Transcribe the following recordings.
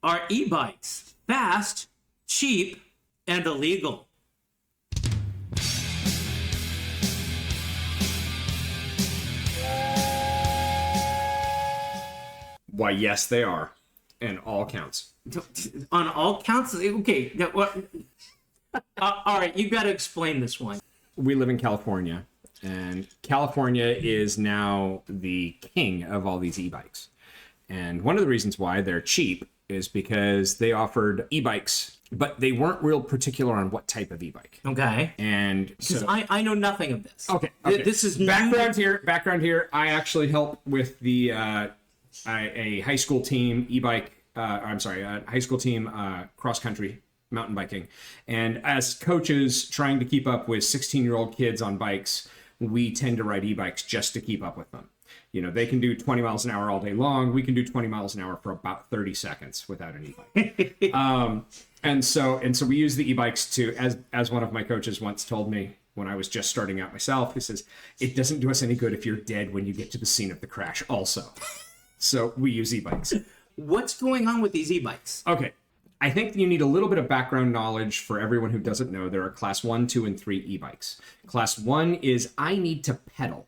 Are e-bikes fast, cheap, and illegal? Why, yes, they are. And all counts. On all counts? Okay. All right, you got to explain this one. We live in California, and California is now the king of all these e-bikes. And one of the reasons why they're cheap is because they offered e-bikes, but they weren't real particular on what type of e-bike. Okay. And because so, I know nothing of this. Okay. This is background here. I actually help with the a high school team e-bike. A high school team cross country mountain biking. And as coaches trying to keep up with 16-year-old kids on bikes, we tend to ride e-bikes just to keep up with them. You know, they can do 20 miles an hour all day long. We can do 20 miles an hour for about 30 seconds without an e-bike. And so we use the e-bikes to, as one of my coaches once told me when I was just starting out myself, he says, it doesn't do us any good if you're dead when you get to the scene of the crash also. So we use e-bikes. What's going on with these e-bikes? Okay. I think you need a little bit of background knowledge for everyone who doesn't know. There are class 1, 2, and 3 e-bikes. Class 1 is I need to pedal.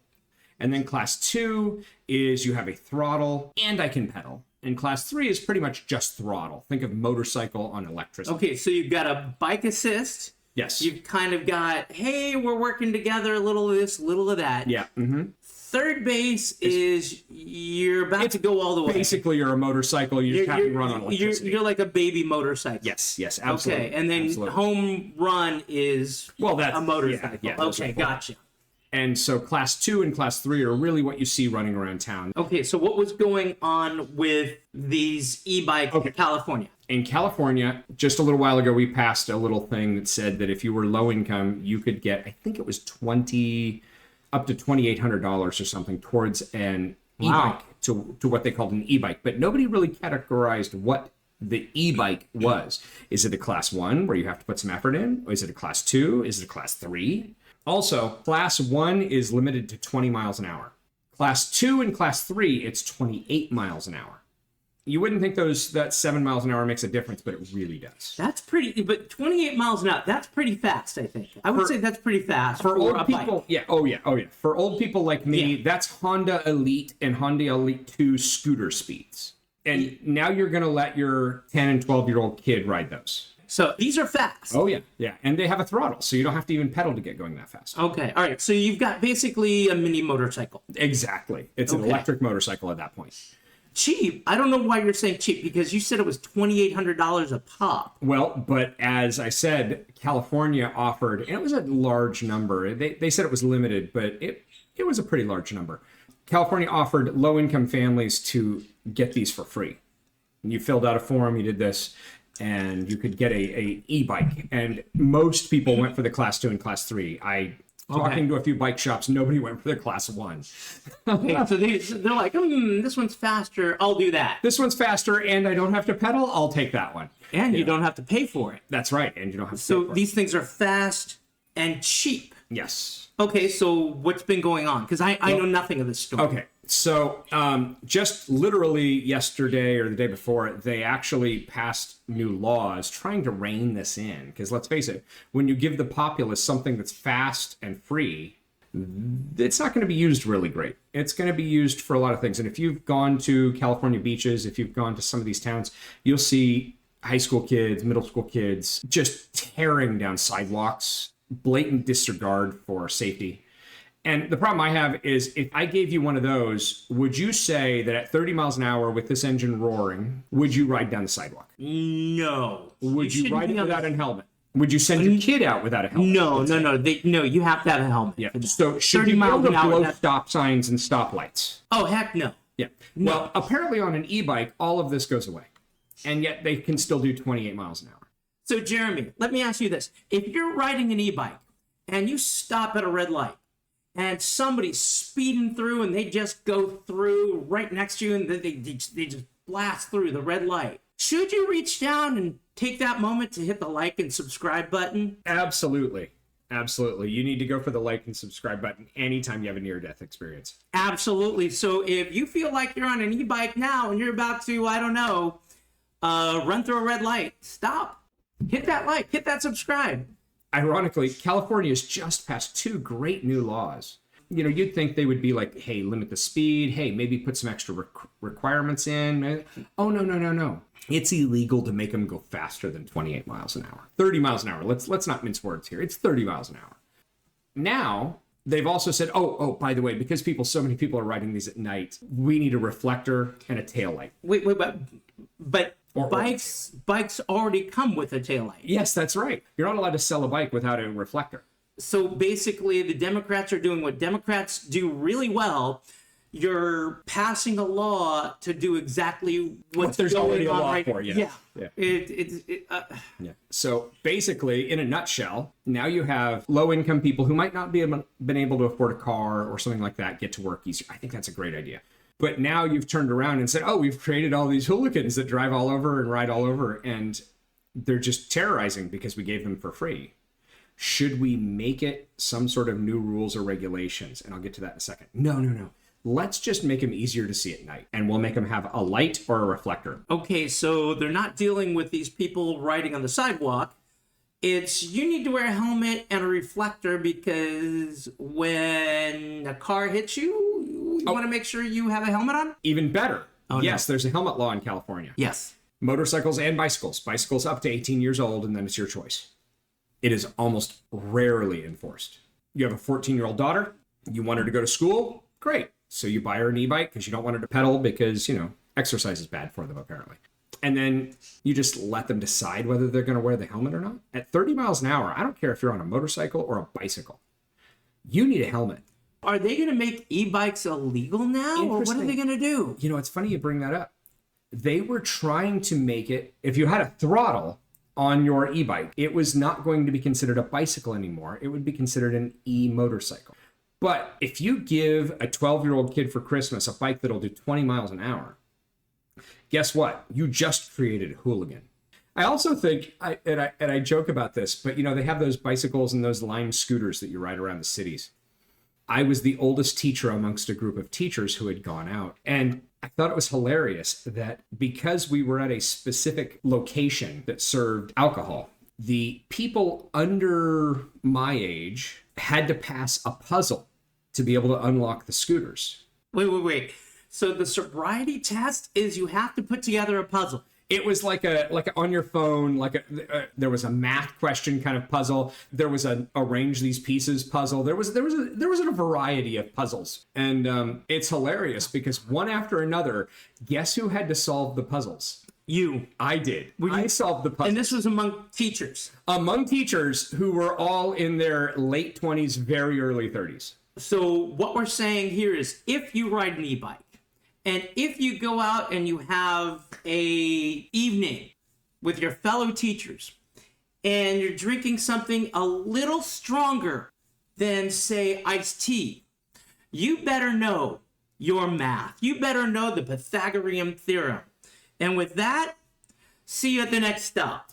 And then class 2 is you have a throttle and I can pedal. And class 3 is pretty much just throttle. Think of motorcycle on electricity. Okay, so you've got a bike assist. Yes. You've kind of got, hey, we're working together, a little of this, a little of that. Yeah. Mm-hmm. Third base is you're about to go all the way. Basically, you're a motorcycle. You just have to run on electricity. You're like a baby motorcycle. Yes, absolutely. Okay, and then home run is a motorcycle. Yeah, okay, gotcha. And so class 2 and class 3 are really what you see running around town. Okay, so what was going on with these e-bikes in California? In California, just a little while ago, we passed a little thing that said that if you were low income, you could get, I think it was up to $2,800 or something towards an e-bike, to what they called an e-bike. But nobody really categorized what the e-bike was. Is it a class 1 where you have to put some effort in? Or is it a class 2? Is it a class 3? Also, class 1 is limited to 20 miles an hour. Class 2 and class 3, it's 28 miles an hour. You wouldn't think that 7 miles an hour makes a difference, but it really does. That's pretty, but 28 miles an hour, that's pretty fast, I think. I would say that's pretty fast for old people. Bike. Yeah, oh yeah. For old people like me, that's Honda Elite and Honda Elite 2 scooter speeds. And now you're going to let your 10 and 12-year-old kid ride those. So these are fast. Oh, yeah. And they have a throttle, so you don't have to even pedal to get going that fast. Okay, all right. So you've got basically a mini motorcycle. Exactly. It's an electric motorcycle at that point. Cheap? I don't know why you're saying cheap, because you said it was $2,800 a pop. Well, but as I said, California offered, and it was a large number. They said it was limited, but it was a pretty large number. California offered low-income families to get these for free. You filled out a form, you did this, and you could get a e-bike. And most people went for the class 2 and class 3. Talking to a few bike shops, nobody went for the class 1. Okay, so they're like, this one's faster, I'll do that. This one's faster, and I don't have to pedal, I'll take that one. And you don't have to pay for it. That's right, and you don't have to pay for it. So these things are fast and cheap. Yes. Okay, so what's been going on? Because I know nothing of this story. Okay, so just literally yesterday or the day before, they actually passed new laws trying to rein this in. Because let's face it, when you give the populace something that's fast and free, it's not going to be used really great. It's going to be used for a lot of things. And if you've gone to California beaches, if you've gone to some of these towns, you'll see high school kids, middle school kids just tearing down sidewalks, blatant disregard for safety. And the problem I have is if I gave you one of those, would you say that at 30 miles an hour with this engine roaring, would you ride down the sidewalk? No. Would you ride it without a helmet? Would you send your kid out without a helmet? No, you have to have a helmet. Yeah. So should you be able to blow stop signs and stoplights? Oh, heck no. Yeah. No. Well, apparently on an e-bike, all of this goes away. And yet they can still do 28 miles an hour. So, Jeremy, let me ask you this. If you're riding an e-bike and you stop at a red light and somebody's speeding through and they just go through right next to you and they just blast through the red light, should you reach down and take that moment to hit the like and subscribe button? Absolutely. Absolutely. You need to go for the like and subscribe button anytime you have a near-death experience. Absolutely. So if you feel like you're on an e-bike now and you're about to, I don't know, run through a red light, stop, hit that like, hit that subscribe. Ironically, California has just passed 2 great new laws. You'd think they would be like, hey, limit the speed. Hey, maybe put some extra requirements in. Oh, no. It's illegal to make them go faster than 28 miles an hour. 30 miles an hour. Let's not mince words here. It's 30 miles an hour. Now, they've also said, oh, by the way, because so many people are riding these at night, we need a reflector and a tail light. Wait, but bikes already come with a taillight. Yes, that's right. You're not allowed to sell a bike without a reflector. So basically, the Democrats are doing what Democrats do really well. You're passing a law to do exactly what's there's going already a on law right for. Yeah. Yeah. So basically, in a nutshell, now you have low-income people who might not been able to afford a car or something like that get to work easier. I think that's a great idea. But now you've turned around and said, oh, we've created all these hooligans that drive all over and ride all over, and they're just terrorizing because we gave them for free. Should we make it some sort of new rules or regulations? And I'll get to that in a second. No. Let's just make them easier to see at night, and we'll make them have a light or a reflector. Okay, so they're not dealing with these people riding on the sidewalk. It's you need to wear a helmet and a reflector because when a car hits you, you want to make sure you have a helmet on? Even better. Oh, yes, there's a helmet law in California. Yes. Motorcycles and bicycles. Bicycles up to 18 years old, and then it's your choice. It is almost rarely enforced. You have a 14-year-old daughter. You want her to go to school? Great. So you buy her an e-bike because you don't want her to pedal because, exercise is bad for them, apparently. And then you just let them decide whether they're going to wear the helmet or not. At 30 miles an hour, I don't care if you're on a motorcycle or a bicycle. You need a helmet. Are they going to make e-bikes illegal now? Or what are they going to do? It's funny you bring that up. They were trying to make it, if you had a throttle on your e-bike, it was not going to be considered a bicycle anymore. It would be considered an e-motorcycle. But if you give a 12-year-old kid for Christmas a bike that'll do 20 miles an hour, guess what? You just created a hooligan. I also think, I joke about this, but they have those bicycles and those Lime scooters that you ride around the cities. I was the oldest teacher amongst a group of teachers who had gone out, and I thought it was hilarious that because we were at a specific location that served alcohol, the people under my age had to pass a puzzle to be able to unlock the scooters. Wait. So the sobriety test is you have to put together a puzzle. It was like a on your phone, there was a math question kind of puzzle. There was an arrange these pieces puzzle. There was a variety of puzzles, and it's hilarious because one after another, guess who had to solve the puzzles? You. I did. I solved the puzzle. And this was among teachers. Among teachers who were all in their late 20s, very early 30s. So what we're saying here is if you ride an e-bike, and if you go out and you have a evening with your fellow teachers, and you're drinking something a little stronger than, say, iced tea, you better know your math. You better know the Pythagorean theorem. And with that, see you at the next stop.